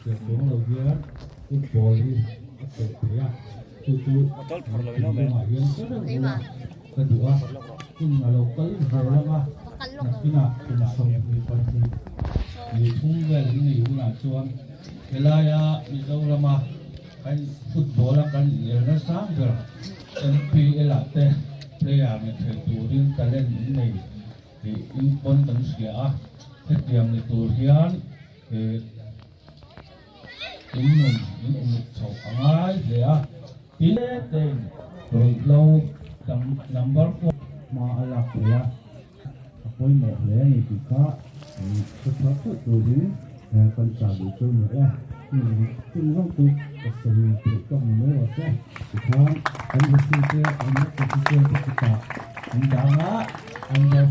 Giờ xuống đầu kia cái bò đi cái thế à chú ngoại viên rất là cái gì à cái mà lâu tới rồi lắm à cái nào xong thì còn thì thung về cái này cũng là chuan cái lai à đi đâu làm à cái football là cái nó sáng rồi NPL là tên player này thể tụ riêng talent này thì important tấn sĩ à thế điểm này tụ hiền thì những số ai để à tí tên rồi lâu number 4 mà là cái với một lẽ này thì có cái pháp thuật rồi đấy phần trả được cho nữa nhưng không được cái sự tự công mới là thế thì không anh có xin chơi anh có xin chơi cái cả anh đã anh đã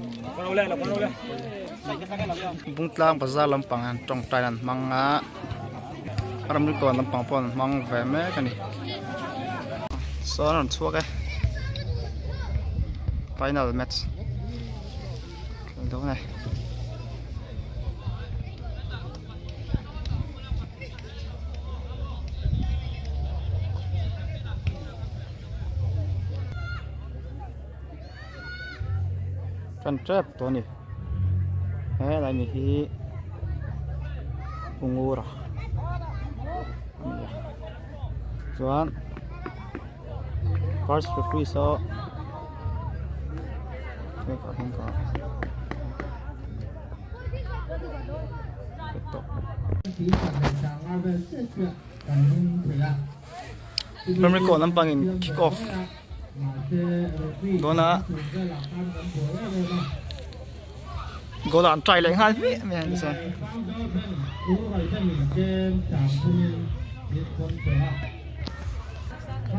bung tlang bazar lampang an tong tainan manga ramri ko lampang pon mang ve me kani so non chuak e final match đâu này phần trapตัวนี้อะไรนี่ที่ungu rồiส่วน first free so cái có không có Premier League lampangin kick off dona goal an try lại hai mẹ mẹ đi xem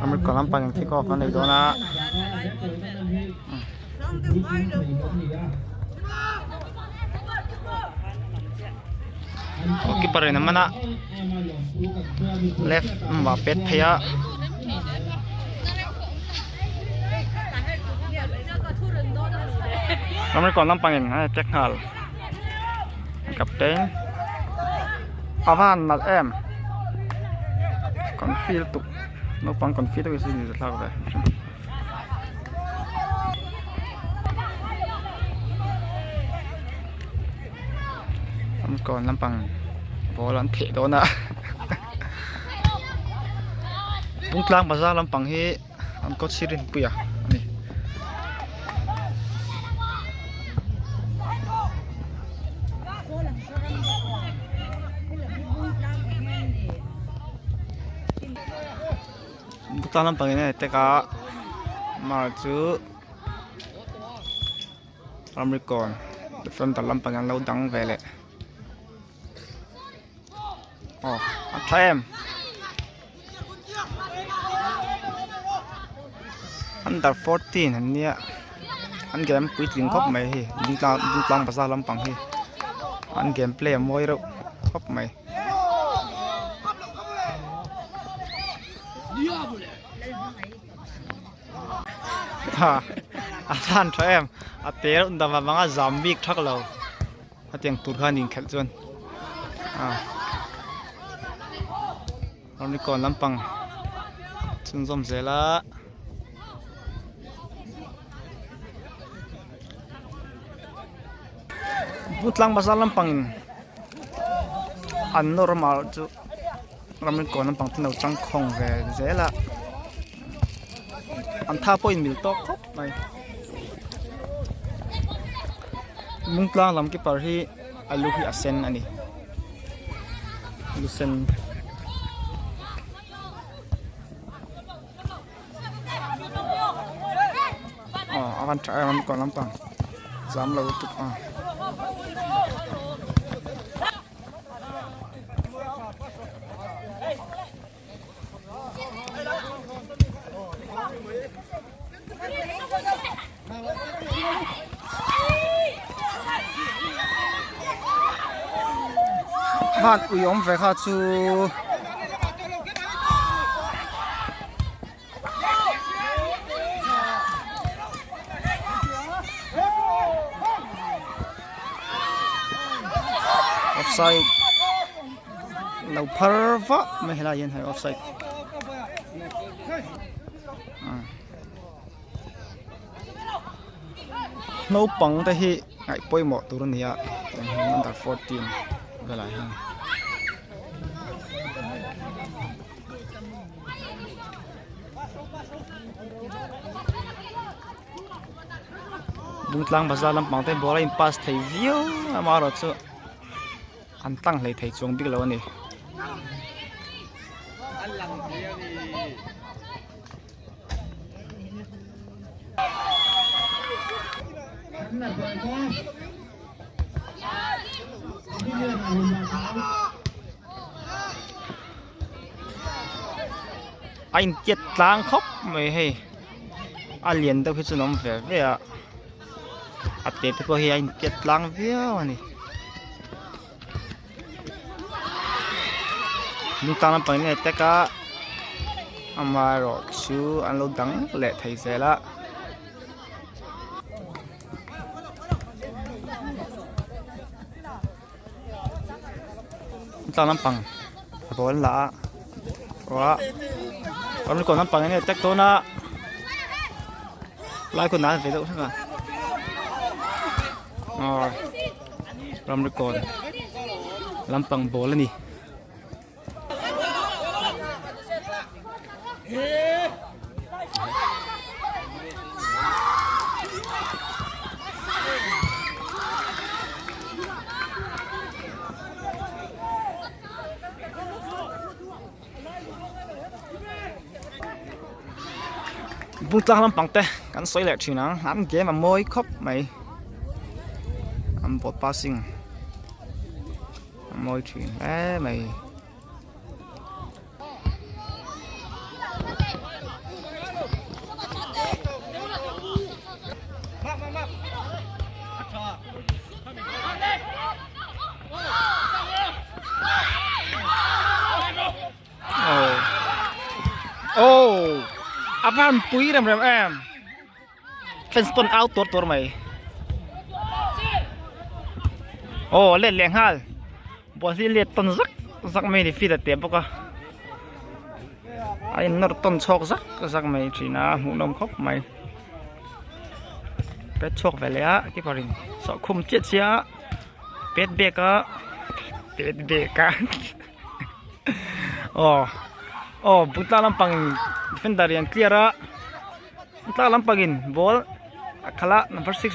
Premier League lampangin kick off này dona keeper ini mana left Mbappe ya Nomor kon lampangin Jack Hall kapten Avan nat em confil tu no pang confil tu sini terlalu deh còn lampang bola thể đó nè bung tlang bazar lampang hi an có sirin puya ni bung tlang lampang ini teka maju American defend lampang yang laut dang vele oh time under 14 anh nia anh game quyết định khóc mày hi đi lang pasal lampang hi anh game play môi đâu khóc mày ha anh cho em té unda mà mga zombie thắc lâu tiếng tụt gan nhìn khét chuan Ini kon lampang sunzom zela putlang basal lampangin an normal chu ramen kon lampang tinau changkhong ve zela an tha point mil tok khop mai mungtlang lam ki par hi alu hi asen ani lusen akan try ram kon lampang jam lo tu hát uyom ve kha chu offside lâu phơ vợ mấy là yên hay offside nấu bằng đây hi ngại bôi mỏ tụi nó nhá under 14 cái lại ha bung tlang bazaar lam pang te bola in pass thei view amaro chu an tang lei thei chung big lo ni anh chết tlang khóc mày hay alien đâu phải chỉ nằm về về à tết có hi anh chết tlang về này nhưng tao làm bằng này tất cả ama rồi chú anh lâu đắng lệ thấy thế là tao làm bằng rồi là quá còn còn làm bằng này tất cả nó lại còn nào về đâu thế cả rồi làm được còn làm bằng bố lên đi bung tlang làm bằng te kan soi lẹ chuyện nắng ăn game mà môi khóc mày ăn bột passing môi chuyện đấy mày Avan pui ram em fence pon out tor mày lên leng hal bo si le ton zak mày thì phi da te boka ai nor ton chok zak mày china mu nom khóc mày pet chok về lẽ cái parin so khum chết chia pet beka buta lampang defender yang clear a buta lampagin ball akhala number 6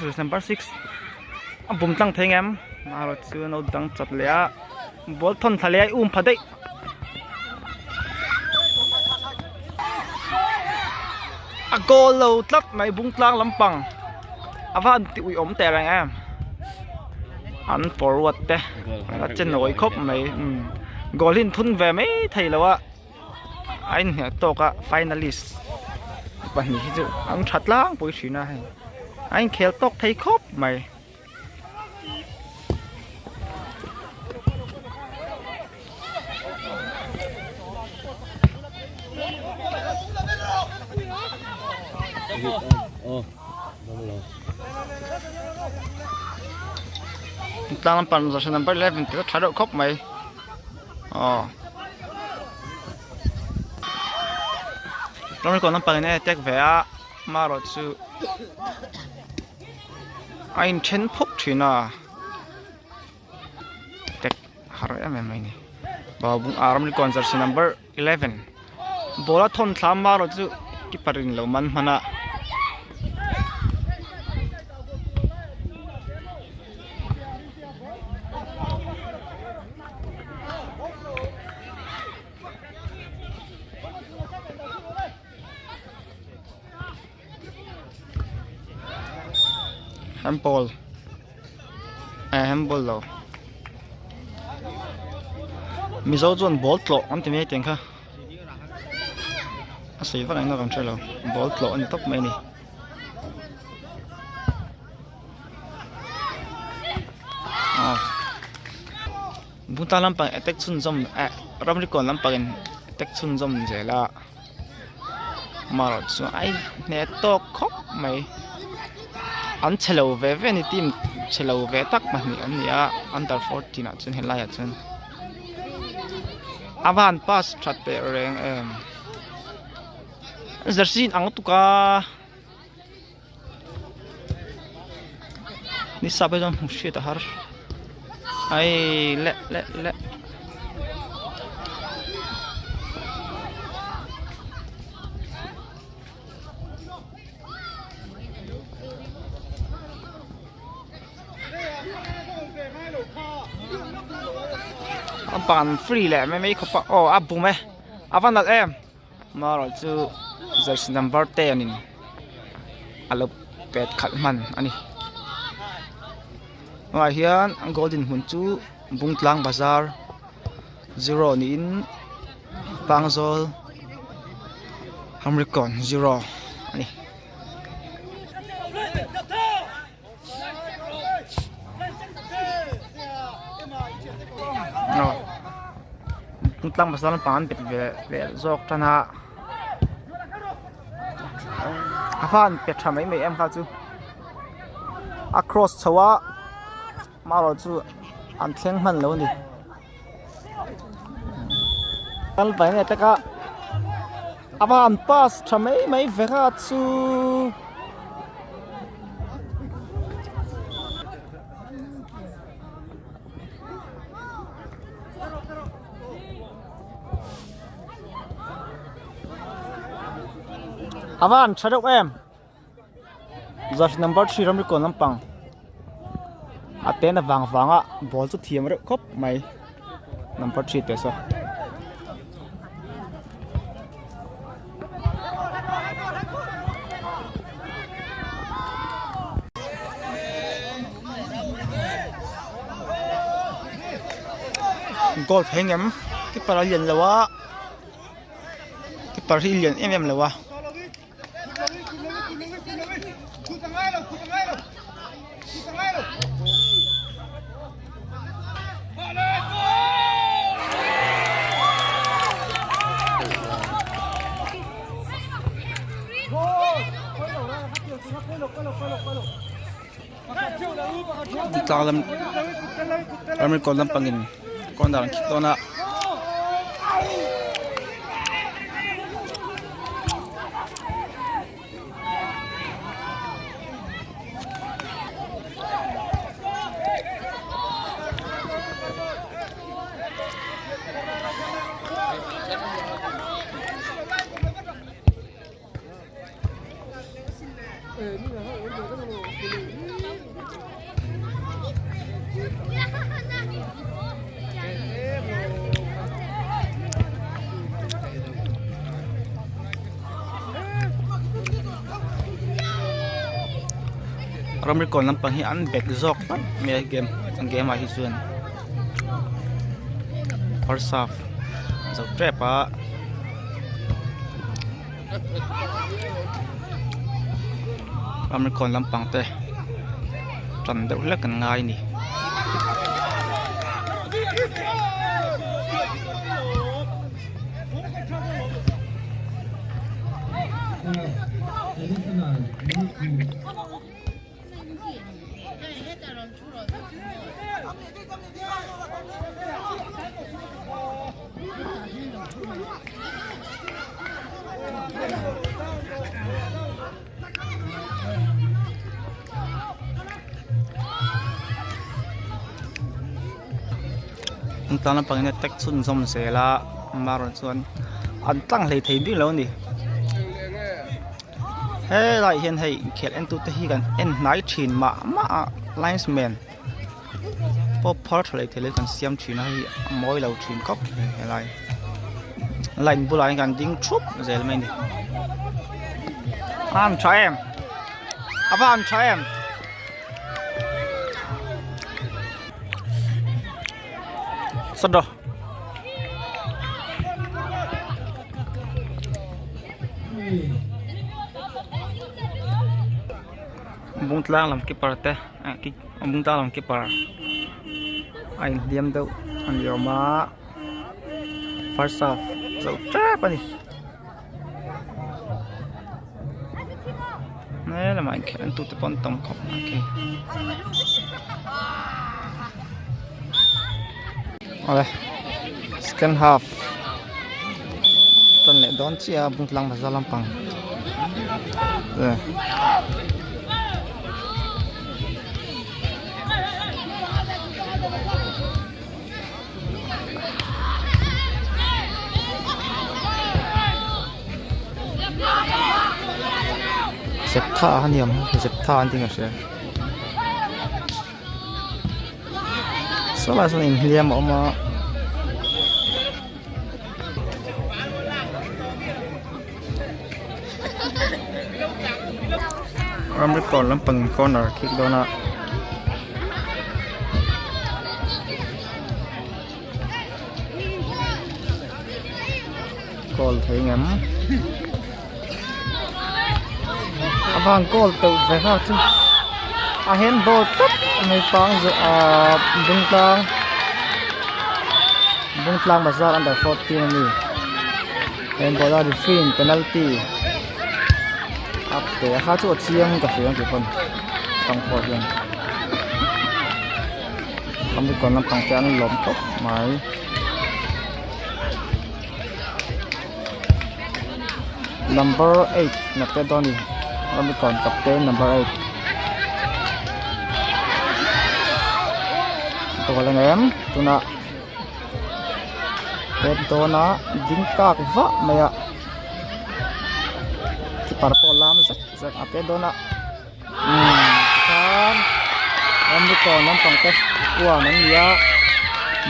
bum tlang theng em aro chu no dang chat le ball thon thale ai phadai a goal lo tlap mai bung tlang lampang avan ti ui om te rang em an forward te la chen noi khop mai goal hin thun ve mai thei lawa anh hiểu to cả finalist bạn nghĩ chứ anh thật lắm buổi chiều nay anh khéo tóc thấy khóc mày ta làm bàn giờ number 11 thì thái độ khóc mày rồi còn năm bằng này tech vẽ mà rồi chứ anh chen phúc chuyện à tech harap em mày này bảo bung aram còn jersey number 11 bola thon tham mà rồi chứ keeperin lâu man mana handball lo mi zo chuan ball tlo an ti mai teng kha a sei vak anh nó còn chơi lo ball tlo ani top mai ni buta lampang attack chun zom ramri kon lampang attack chun zom jela maro chu ai ne to khop mai an chelo ve ni team chelo ve tak ma ni an ya under 14 a chun helai a chun avan pass chat pe reng zarsin ang tuka ni sabe jam shit har ai le bàn free lẹ mấy không phải áp bùng mấy áp văn đặt em mà rồi chú jersey number 10 nín alo pet khát man anh ngoài hiền golden hun chú bung tlang bazaar 0 nín bangzol Hamrikon 0 anh tlang pasal pan pet ve zok thana afan pet thamai me em kha chu across chawa maro chu an thleng man lo ni kal pai ne taka avan pass thamai mai ve kha chu avan chadok em jersey number 3 ram kon lampang atena wanga ball chu thiam re khop mai number 3 te so goal hengem ki paralian lawa ki paralian em lawa Dalam kami kolam pangin kondaran kita na Ramai kon lampang hi an back zok pat me game ang game hi chuan first half so trap a ramai kon lampang te tran deuh lek kan ngai ni tang pang ne tek chun som se la maron chuan an tang hlei thei bi lo ni he lai hian hei khel en tu te hi kan en nai thin ma linesman pop part hlei thele kan siam thin hi moi lo thin kop he lai line bulai kan ding thup zel mai ni am try em avan try em Sado bung tlang lam keeper te ki bung tlang lam keeper ai diam deu an yoma first half so trap ani ne la mai khen tu te pon tom khop okay second half đón chia bung tlang bazar lampang xếp tha anh em xếp tha anh tiếng gì số là số hình liam mà ramai kon lampang corner kick dona goal thấy ngắm vàng goal tự phải không chứ handball tất mấy tang bung tlang bazar under 14 ni handball là defend penalty áp để khá chỗ chiang cả phía phần tăng phổ biến không biết còn làm tăng chán lốm tóc máy number 8 nạp cái đó đi không biết còn cặp tên number 8 tôi là em tôi nè tên tôi nó dính các vợ mày ạ parpol lam zak ate dona kan amri ko nam pangte wa nan ya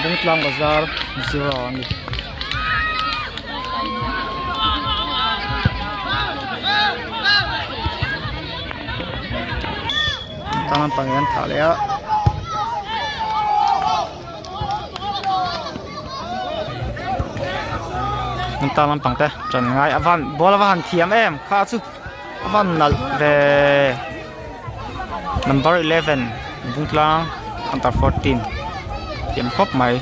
bungtlang bazar 0 ni tangan pangen thalea tangan pangte chan ngai avan bola van thiam em kha chu avan nal ve number 11 bungtlang under 14 thiam khop mai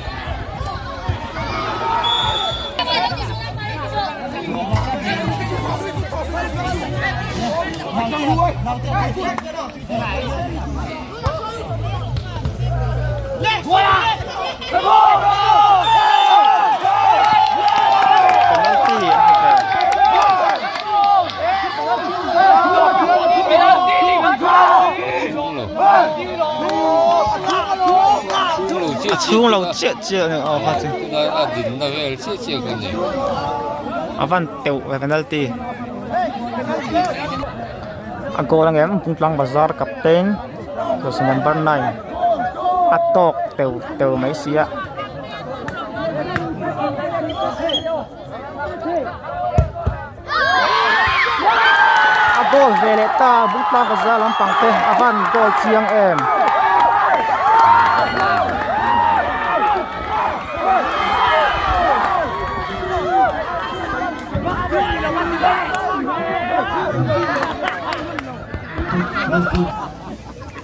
xuống lâu chết này phát sinh van tiêu về penalty ako lang em Bungtlang Bazar captain terus number 9 atok tiêu mấy xia goal về ta Bungtlang Bazar lampang teh avan goal chiang em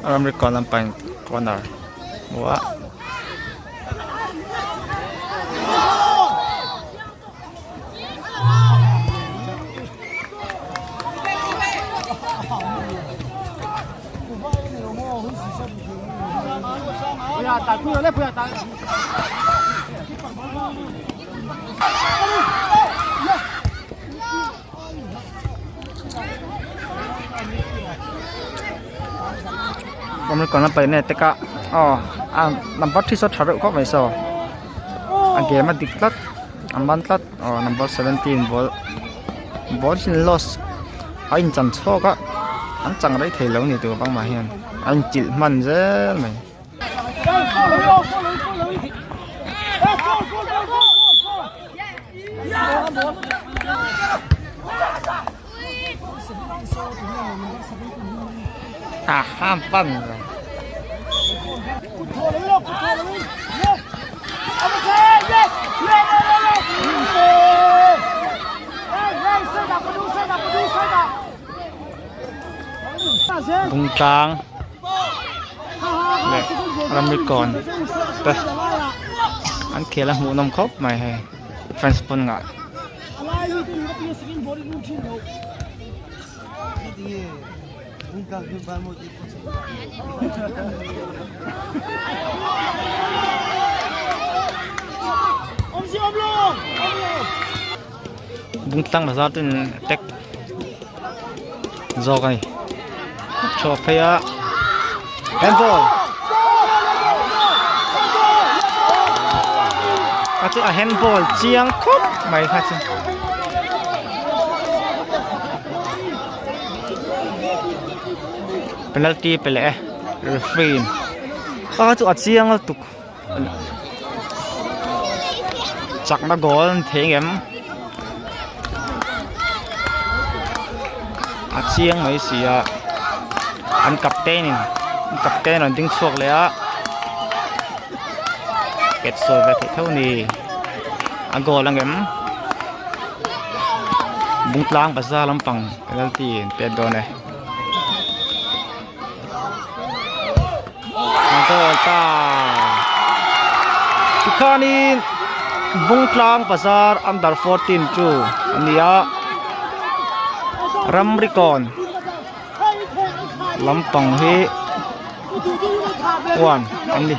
American lampang corner wah mình còn làm bài này tất cả nằm bắt thì số thảo được có vậy sao game mà đứt lát ban lát number 17 ball xin loss anh chẳng cho cả anh chẳng đấy thấy lâu này từ băng mà hiền anh chịu mạnh dễ mày ham pan rồi Bungtlang này làm gì còn đây anh kia là mũ nông khóc mày hay fans pun ngại bung tlang bazar tin tek zo kai cho phaya handball achu a handball chiang khop mai kha chin penalty pele referee achu a chiang al tuk chak na goal theng em a chiang mai sia an captain an ding suak le a kết soi về thể thao này anh gọi là em bung tlang bazaar Lampang penalty pedon này anh gọi ta Tikhanin bung tlang bazaar under 14 chu ania Ramrikon Lampang hi one anh đi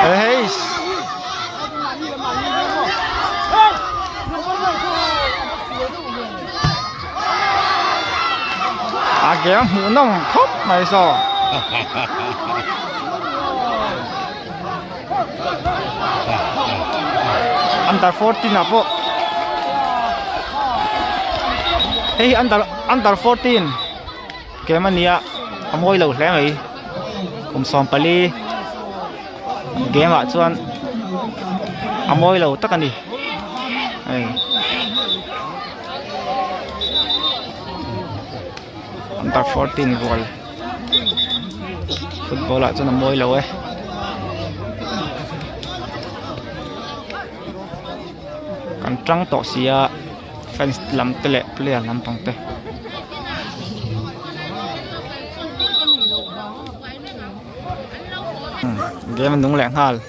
hey kìa mũ nông khóc mày sao under 14 apa hey under 14 kaya man niya amoy lâu lẽ mày som pali game ạ chuan amoy lâu tất cả đi under 14 goal football ạ chuan amoy lâu ấy kan trăng tỏ xia fans lam tele player lam pang te game nung leng hal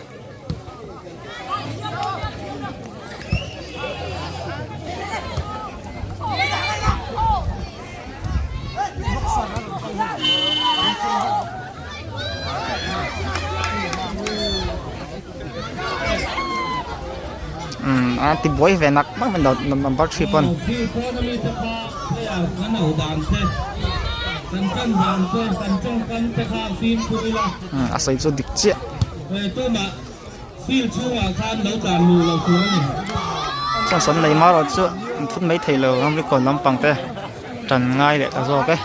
ti boy ve nak mang mình number 3 pon asai chu dik che sang son nei ma ro chu phut mai thei lo am ri kon Lampang te tran ngai le ta zo ke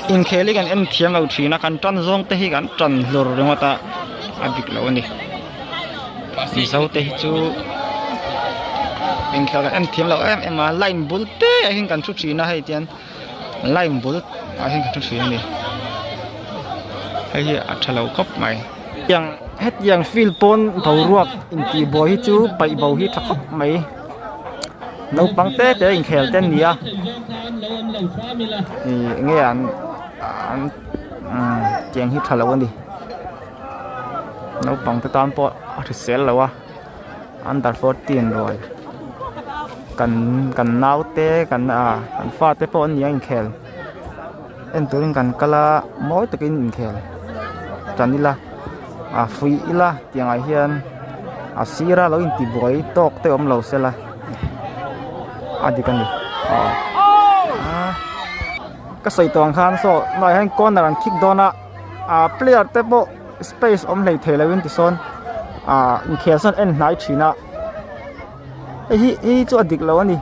in kheli kan en thiam lo thina kan tran zong te hi kan tran lor rengata abik lo ani si sau te chu in khel kan en thiam lo em line bul te a hin kan chu thina hai tian line bul a hin kan chu thina ni hai a thalo khop mai yang het yang fil pon thau ruak in ti boy hi chu pai bo hi thak mai no pang te in khel ten nia nghe anh chèn hít thở lâu đi nấu bằng cái tam pot thì sẽ là wa under 14 rồi cần nấu té cần pha té pot như anh khel em tôi cần kala mỗi từ cái anh khel chẳng đi là free là tiếng ai hiền sira lâu in ti boy tok té lâu sẽ là đi cần đi cái sợi tòng khan so nói hay con là kick dona player te bo space lấy thề lại bên son in khe son en nai china hi chu adik lo ani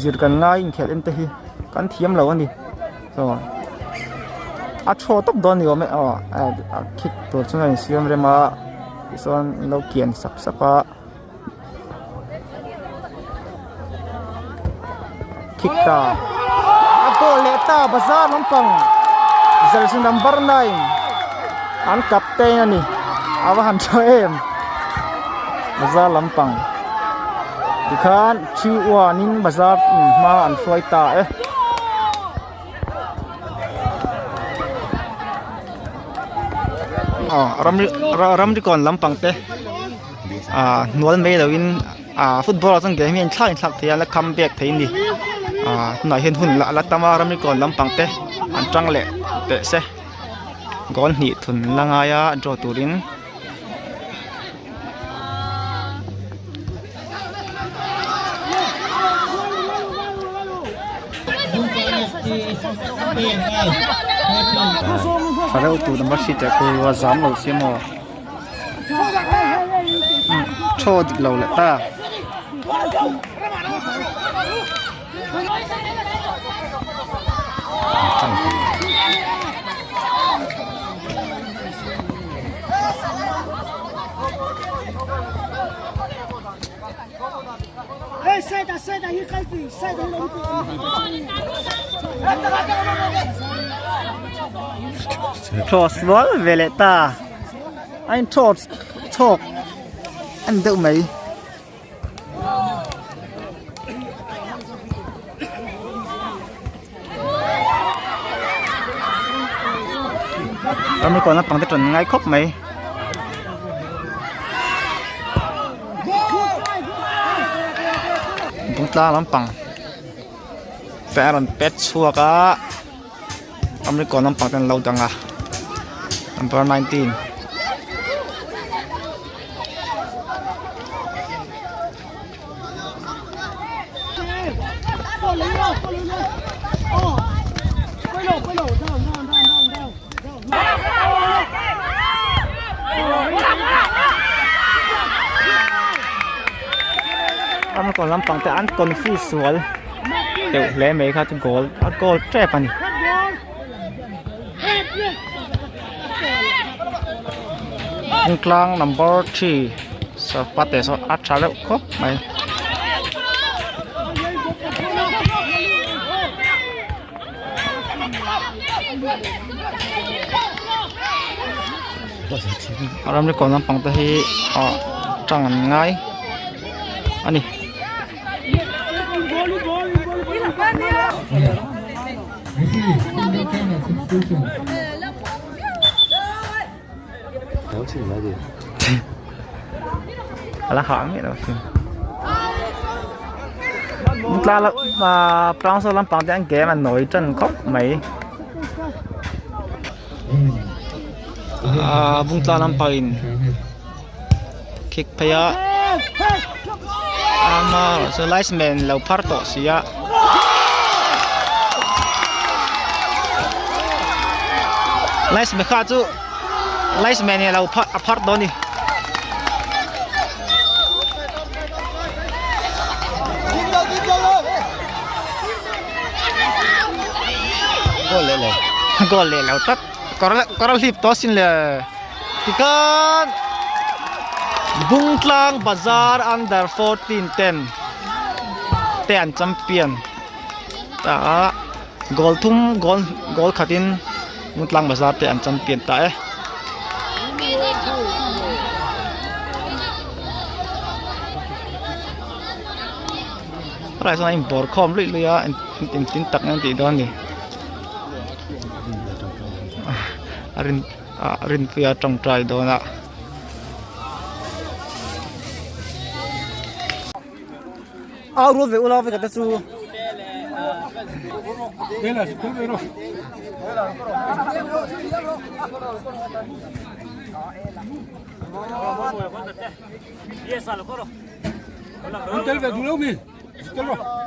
zir kan ngai in khel en te hi kan thiam lo ani so a tho top don ni ome a kick to chunga in siam rema son lo kian sak saka kick ta a goal le ta Bazaar lampang jersey number 9 an captain ani awa han cho em Bazaar lampang dikhan chi wanin Bazaar ma an floi ta ramri kon lampang te nual me lawin football chang game hian thlai thlak thia la comeback thein ni na hian hun la tama ramri kon lampang te an tang le te se gol ni thun langa ya draw turin Fareu tu number sheet ko wa zam lo siamo tho dik lo la ta sai da hi kai ti sai da lo tho swal veleta anh thok anh đậu mấy mới còn nó bằng cái chuẩn ngay khóc mấy chúng ta lắm bằng vẽ lần pet xua cả mới còn nó bằng tên lâu đằng number 19 มันcòn lắm bằngแต่อันcòn phi sủa đều lẽ mấy cái goal trap anh klang number 3 so pate so achale khop mai aram ni kon lampang ta hi changan ngai ani là họ biết rồi ta là mà prang số làm bằng tiếng kế mà nổi chân khóc mấy bung ta làm bằng kick paya ama so linesman lau parto sia linesman kha chu linesman ne lau apart doni gol le lau tat koral hip to sin le tikan Bungtlang Bazaar under 14-10 10 champion ta gol thum gol khatin Bungtlang Bazaar 10 champion ta Rai so in bor khom lui ya tin tak nang ti don ni arin pia trong trai do na rồi về ulau về cái su đây là cứ về rồi Hotel về đủ lâu mi